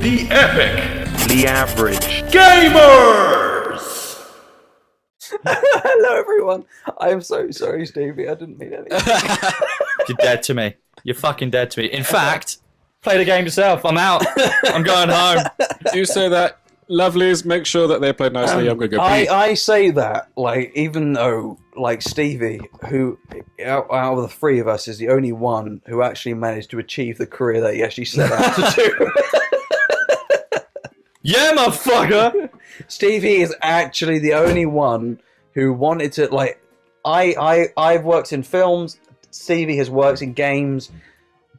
the epic, the average gamers. Hello, everyone. I am so sorry, Stevie. I didn't mean anything. You're dead to me. You're fucking dead to me. In fact, play the game yourself. I'm out. I'm going home. You say that. Lovelies, make sure that they're played nicely. I'm going to go pee. I say that, like, even though, like, Stevie, who, out of the three of us, is the only one who actually managed to achieve the career that he actually set out to do. Yeah, motherfucker! Stevie is actually the only one who wanted to, like, I've worked in films, Stevie has worked in games,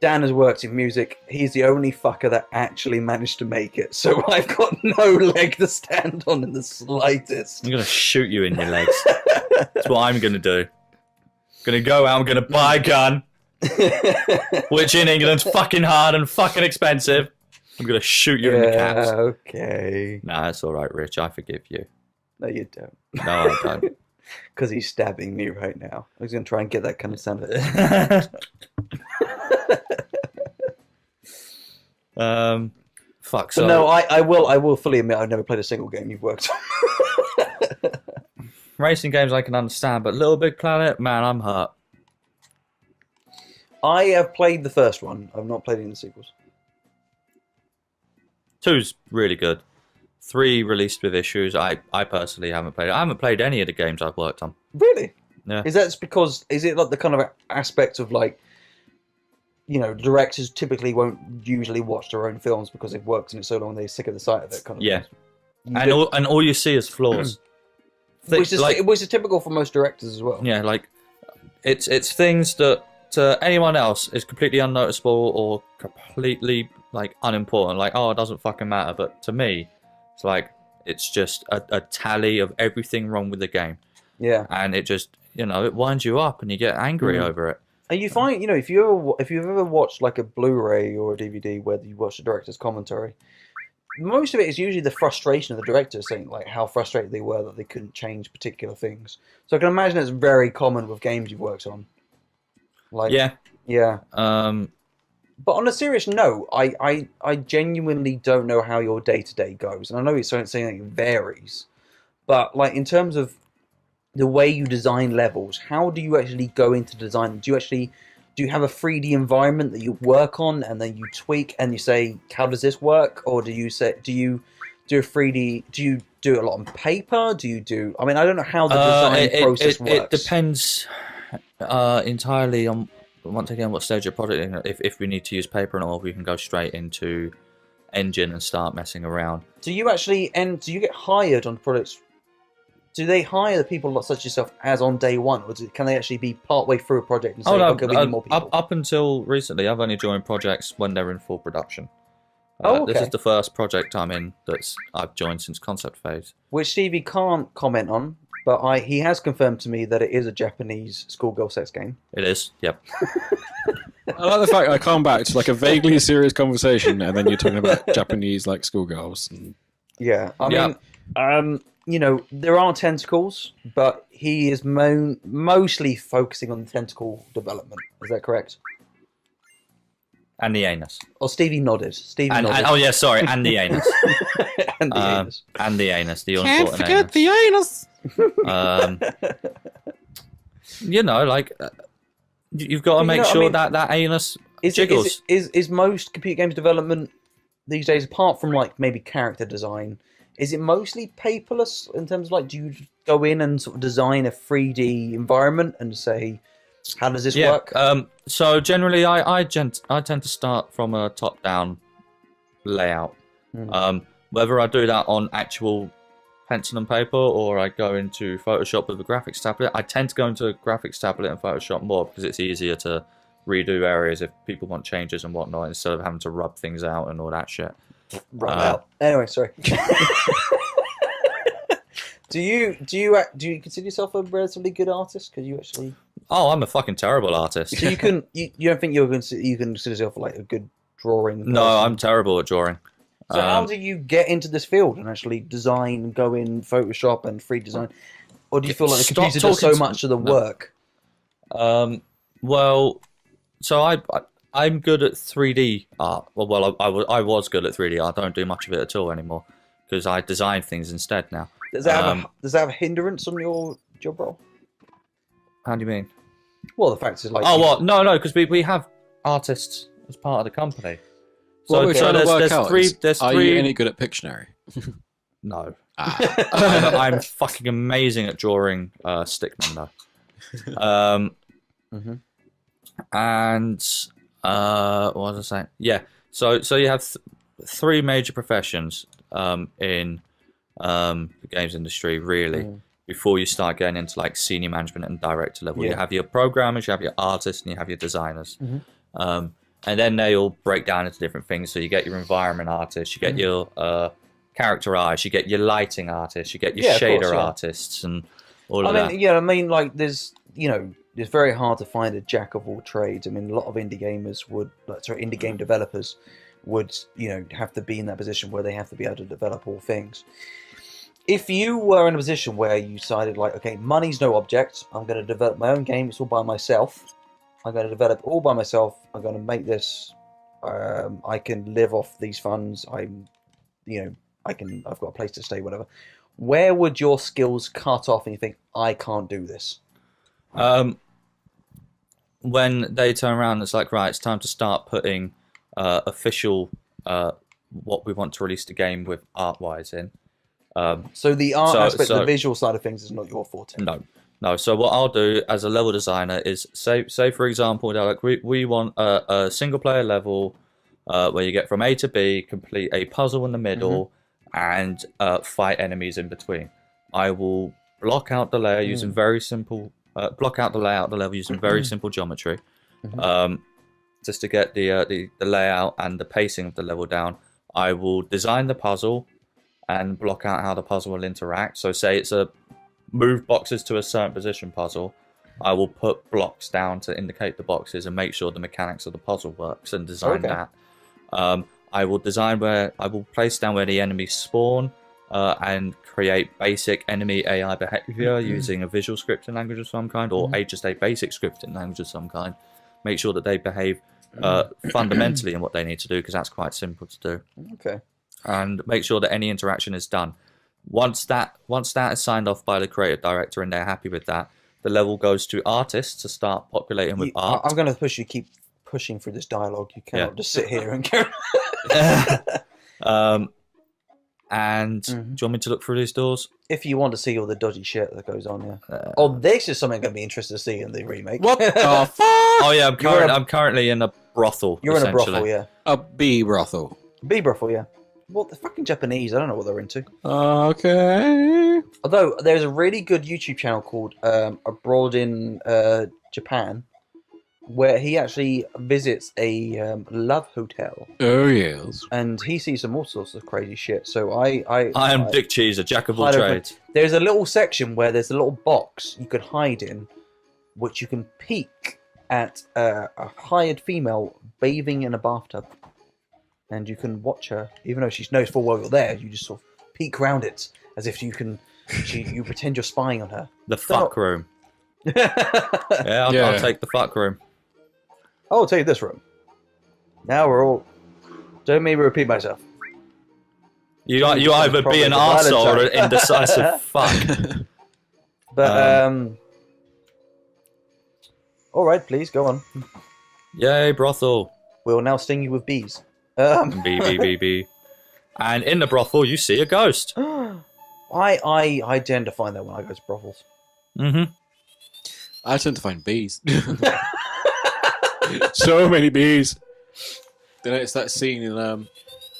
Dan has worked in music. He's the only fucker that actually managed to make it. So I've got no leg to stand on in the slightest. I'm going to shoot you in your legs. That's what I'm going to do. I'm going to go out, I'm going to buy a gun, which in England's fucking hard and fucking expensive. I'm going to shoot you in the calves. Okay. Nah, it's all right, Rich. I forgive you. No, you don't. No, I don't. Because he's stabbing me right now. I was going to try and get that kind of sound. Fuck. But So no, I will fully admit I've never played a single game you've worked on. racing games I can understand, but Little Big Planet, man, I'm hurt. I have played the first one. I've not played any of the sequels. 2's really good. 3 released with issues. I personally haven't played it. I haven't played any of the games I've worked on. Really? Yeah. Is that because, is it like the kind of aspect of like, you know, directors typically won't usually watch their own films because they've worked in it so long they're sick of the sight of it kind of Yeah. thing? And all you see is flaws. Which is typical for most directors as well. Yeah, like it's things that to anyone else is completely unnoticeable or completely like unimportant. Like, oh, it doesn't fucking matter. But to me, it's like it's just a tally of everything wrong with the game. Yeah. And it just, you know, it winds you up and you get angry over it. And you find, you know, if you've ever watched like a Blu-ray or a DVD where you watch the director's commentary, most of it is usually the frustration of the director saying like how frustrated they were that they couldn't change particular things. So I can imagine it's very common with games you've worked on. Like, yeah. But on a serious note, I genuinely don't know how your day-to-day goes. And I know it's something that varies. But like in terms of the way you design levels, how do you actually go into design? Do you have a 3D environment that you work on and then you tweak and you say, how does this work? Or do you do a 3D, do you do it a lot on paper? I mean, I don't know how the design process works. It depends entirely on, once again, what stage of project. If we need to use paper and all, we can go straight into engine and start messing around. Do you get hired on products? Do they hire the people such as yourself as on day one, or can they actually be partway through a project and say, okay, we need more people? Up until recently, I've only joined projects when they're in full production. Okay. This is the first project I'm in I've joined since concept phase. Which Stevie can't comment on, but he has confirmed to me that it is a Japanese schoolgirl sex game. It is, yep. I like the fact I come back to like a vaguely serious conversation, and then you're talking about Japanese like schoolgirls. And... Yeah, I mean, you know, there are tentacles, but he is mostly focusing on the tentacle development. Is that correct? And the anus. Or Stevie nodded. And, oh yeah, sorry, and the anus. And the anus. And the anus. The Can't unimportant forget the anus. You know, like you've got to make sure that anus jiggles. Is most computer games development these days, apart from like maybe character design, is it mostly paperless in terms of like, do you go in and sort of design a 3D environment and say, how does this work? So generally, I tend to start from a top-down layout. Whether I do that on actual pencil and paper or I go into Photoshop with a graphics tablet, I tend to go into a graphics tablet and Photoshop more because it's easier to redo areas if people want changes and whatnot instead of having to rub things out and all that shit. Rub out. Anyway, sorry. Do you consider yourself a relatively good artist? Because you actually. Oh, I'm a fucking terrible artist. So you don't think you can consider yourself like a good drawing person? No, I'm terrible at drawing. So how do you get into this field and actually design, go in Photoshop and 3D design? Or do you feel like the computer does so much of the work? Well, so I'm good at 3D art. Well, I was good at 3D art. I don't do much of it at all anymore because I design things instead now. Does that have a hindrance on your job role? How do you mean? Well, the fact is like. Oh, what? No, because we have artists as part of the company. So, So, we're trying to work out three. is, There's are three. you any good at Pictionary? No. Ah. I'm fucking amazing at drawing stickmen though. And what was I saying? Yeah. So you have three major professions in the games industry, really. Before you start getting into like senior management and director level, you have your programmers, you have your artists, and you have your designers. And then they all break down into different things. So you get your environment artists, you get your character artists, you get your lighting artists, you get your shader artists, and all of that. Yeah, I mean, like, there's, it's very hard to find a jack of all trades. I mean, a lot of indie gamers indie game developers would, have to be in that position where they have to be able to develop all things. If you were in a position where you decided, like, okay, money's no object, I'm going to develop my own game, it's all by myself. I'm going to develop all by myself. I'm going to make this. I can live off these funds. I've got a place to stay, whatever. Where would your skills cut off and you think, I can't do this? When they turn around, it's like, right, it's time to start putting official what we want to release the game with art-wise in. So the art aspect, the visual side of things is not your forte. No. So what I'll do as a level designer is say for example, they're like, we want a single player level where you get from A to B, complete a puzzle in the middle, and fight enemies in between. I will block out the layer using very simple. Block out the layout of the level using very simple geometry, just to get the layout and the pacing of the level down. I will design the puzzle and block out how the puzzle will interact. So say it's a move boxes to a certain position puzzle, I will put blocks down to indicate the boxes and make sure the mechanics of the puzzle works and design that. I will place down where the enemies spawn and create basic enemy AI behavior using a visual scripting language of some kind, or just a basic scripting language of some kind. Make sure that they behave fundamentally in what they need to do, because that's quite simple to do. Okay. And make sure that any interaction is done. Once that is signed off by the creative director and they're happy with that, the level goes to artists to start populating with art. I'm going to push you, keep pushing through this dialogue. You cannot just sit here and go. And do you want me to look through these doors? If you want to see all the dodgy shit that goes on, this is something I'm going to be interested to see in the remake. What the fuck? Oh yeah, I'm currently in a brothel. You're in a brothel, yeah. A bee brothel. Bee brothel, yeah. Well, the fucking Japanese, I don't know what they're into. Okay. Although, there's a really good YouTube channel called Abroad in Japan, where he actually visits a love hotel. Oh, yes. And he sees some all sorts of crazy shit. So I am Dick Cheese, a jack of all trades. There's a little section where there's a little box you could hide in, which you can peek at a hired female bathing in a bathtub. And you can watch her, even though she knows full well you're there. You just sort of peek around it as if you can. You pretend you're spying on her. The fuck room. I'll take the fuck room. I'll take this room. Now we're all. Don't make me repeat myself. You either be an arsehole or an indecisive fuck. But all right, please go on. Yay, brothel. We'll now sting you with bees. B. And in the brothel, you see a ghost. I tend to find that when I go to brothels. I tend to find bees. So many bees. Then it's that scene in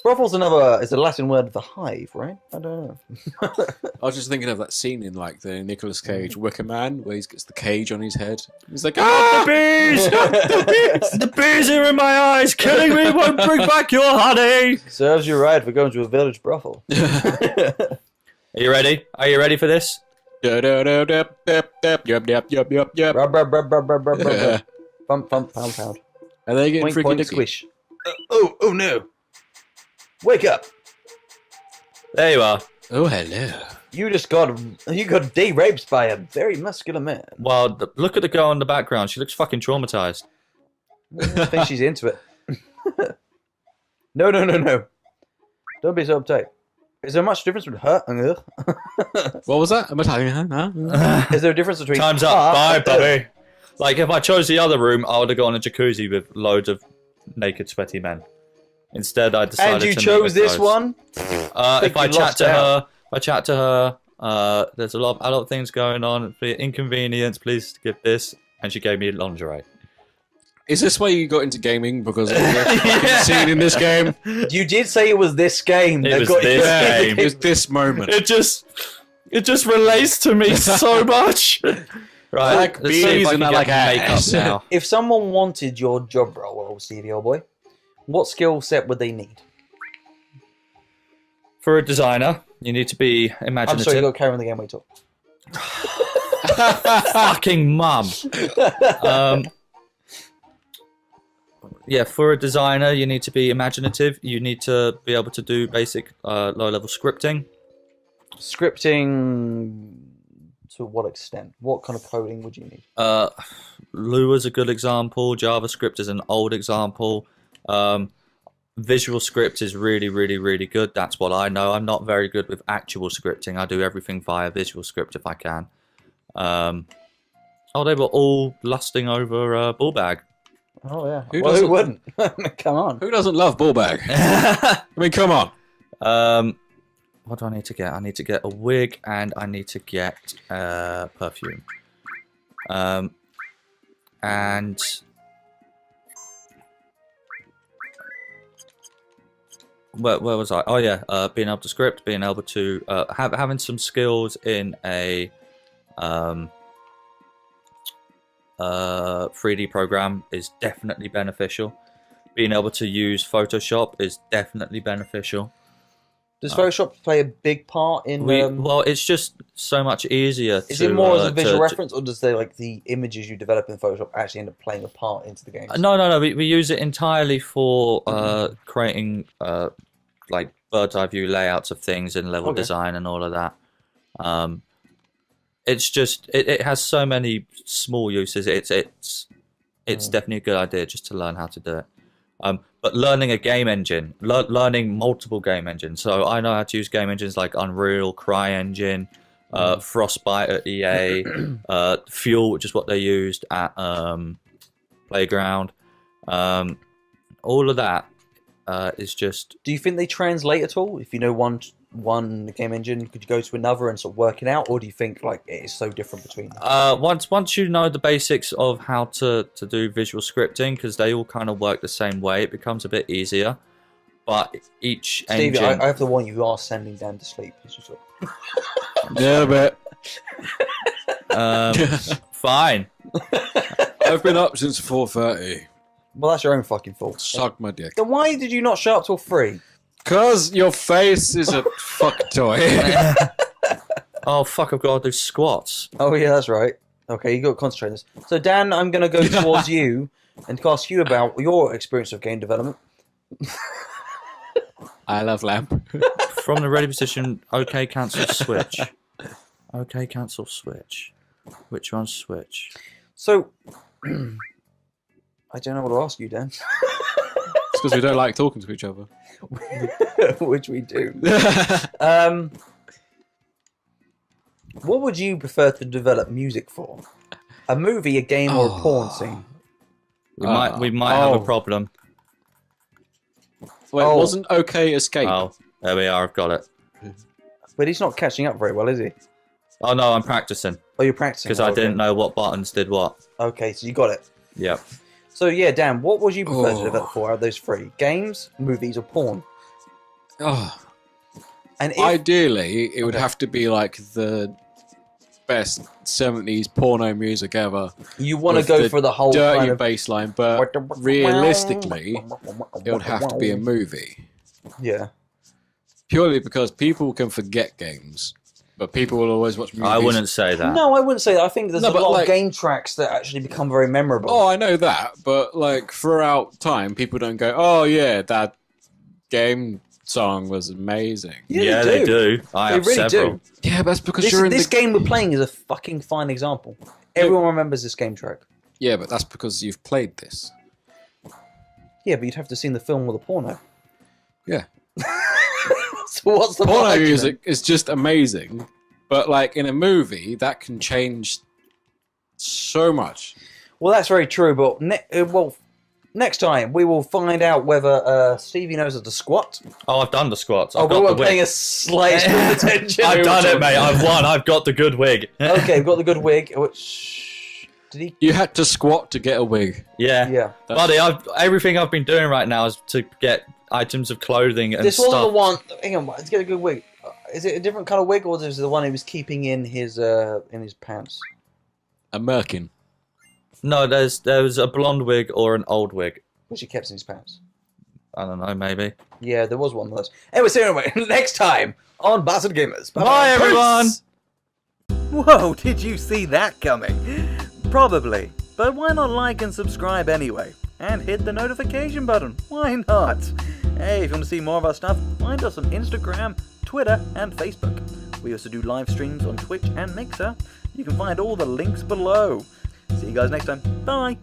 Brothel's is a Latin word for hive, right? I don't know. I was just thinking of that scene in like the Nicolas Cage Wicker Man, where he gets the cage on his head. He's like, "Ah, the bees! The bees! The bees are in my eyes, killing me. Won't bring back your honey." Serves you right for going to a village brothel. Are you ready? Are you ready for this? Yep. Bump, pound. Are they getting freaking point, squish. Oh no! Wake up! There you are. Oh, hello. You got de-raped by a very muscular man. Well, look at the girl in the background. She looks fucking traumatized. I think she's into it. No. Don't be so uptight. Is there much difference between her and her? What was that? I'm Italian, huh? Is there a difference between Time's up. Bye, buddy. Like, if I chose the other room, I would have gone in a jacuzzi with loads of naked, sweaty men. Instead, I decided to And you chose this close. one? If I chat to her, there's a lot of adult things going on. For your inconvenience, please give this. And she gave me lingerie. Is this why you got into gaming? Because of the fucking scene in this game? You did say it was this game. It that was got this you. game. It was this moment. It just relates to me so much. Right, I like let's see if bees I and can I get like makeup ass. now. If someone wanted your job role, Stevie, old boy, what skill set would they need? For a designer, you need to be I'm imaginative. sorry, you got to carry on the game we talk. Fucking mum. Yeah, for a designer, you need to be imaginative. You need to be able to do basic low-level scripting. Scripting to what extent? What kind of coding would you need? Lua's a good example. JavaScript is an old example. Visual script is really, really, really good. That's what I know. I'm not very good with actual scripting. I do everything via visual script if I can. They were all lusting over Bullbag. Oh, yeah. Who Who wouldn't? Come on. Who doesn't love Bullbag? I mean, come on. What do I need to get? I need to get a wig and I need to get perfume. And where was I? Oh yeah, being able to script, being able to having some skills in a 3D program is definitely beneficial. Being able to use Photoshop is definitely beneficial. Does Photoshop play a big part in? Well, it's just so much easier. Is it more as a visual reference, or does the images you develop in Photoshop actually end up playing a part into the game? No. We use it entirely for creating like bird's eye view layouts of things and level design and all of that. It's just it has so many small uses. It's definitely a good idea just to learn how to do it. But learning a game engine, learning multiple game engines. So I know how to use game engines like Unreal, CryEngine, Frostbite at EA, Fuel, which is what they used at Playground. All of that is just... Do you think they translate at all? If you know one game engine, could you go to another and sort of work it out, or do you think like it is so different between them? Once you know the basics of how to do visual scripting, because they all kind of work the same way, it becomes a bit easier. But each Stevie, engine... I have to warn you, you are sending Dan to sleep. Yeah, a bit. Fine. I've been up since 4:30. Well, that's your own fucking fault. Suck my dick. Then why did you not show up till 3? Cause your face is a fuck toy. Oh, fuck, I've got to do squats. Oh yeah, that's right. Okay, you got to concentrate on this. So Dan, I'm going to go towards you and ask you about your experience of game development. I love lamp. From the ready position, okay, cancel switch. Okay, cancel switch. Which one's switch? So, I don't know what to ask you, Dan. It's because we don't like talking to each other. Which we do. What would you prefer to develop music for? A movie, a game, or a porn scene? We might have a problem. Wait, wasn't OK Escape? Oh, there we are, I've got it. But he's not catching up very well, is he? Oh no, I'm practicing. Oh, you're practicing? Because I didn't know what buttons did what. Okay, so you got it. Yep. So yeah, Dan, what would you prefer to develop for out of those 3? Games, movies, or porn? Oh. And if, Ideally, it would have to be like the best 70s porno music ever. you want to with go the for the whole dirty kind of... bass line, but realistically, it would have to be a movie. Yeah. Purely because people can forget games, but people will always watch movies. I wouldn't say that. No, I wouldn't say that. I think there's No, a but lot like- of game tracks that actually become very memorable. Oh, I know that, but like throughout time, people don't go, "Oh yeah, that game song was amazing." Yeah, they do. I They have really several. do. Yeah, but that's because This, you're in this the game we're playing is a fucking fine example. Everyone remembers this game track. Yeah, but that's because you've played this. Yeah, but you'd have to see the film with a porno. Yeah. So what's the Porno argument? music is just amazing, but like in a movie, that can change so much. Well, that's very true, but next time we will find out whether Stevie knows how to squat. Oh, I've done the squats. Oh, we weren't paying a slight attention. I've done it, mate. I've won. I've got the good wig. Okay, we've got the good wig. Which did he? You had to squat to get a wig. Yeah. Yeah. Buddy, everything I've been doing right now is to get items of clothing and This stuff. wasn't the one. Hang on, let's get a good wig. Is it a different kind of wig, or is it the one he was keeping in his pants? A merkin. No, there's a blonde wig or an old wig. Which he kept in his pants. I don't know, maybe. Yeah, there was one of those. Anyway, so next time on Bastard Gamers. Bye, everyone! Whoa, did you see that coming? Probably. But why not like and subscribe anyway? And hit the notification button. Why not? Hey, if you want to see more of our stuff, find us on Instagram, Twitter, and Facebook. We also do live streams on Twitch and Mixer. You can find all the links below. See you guys next time. Bye!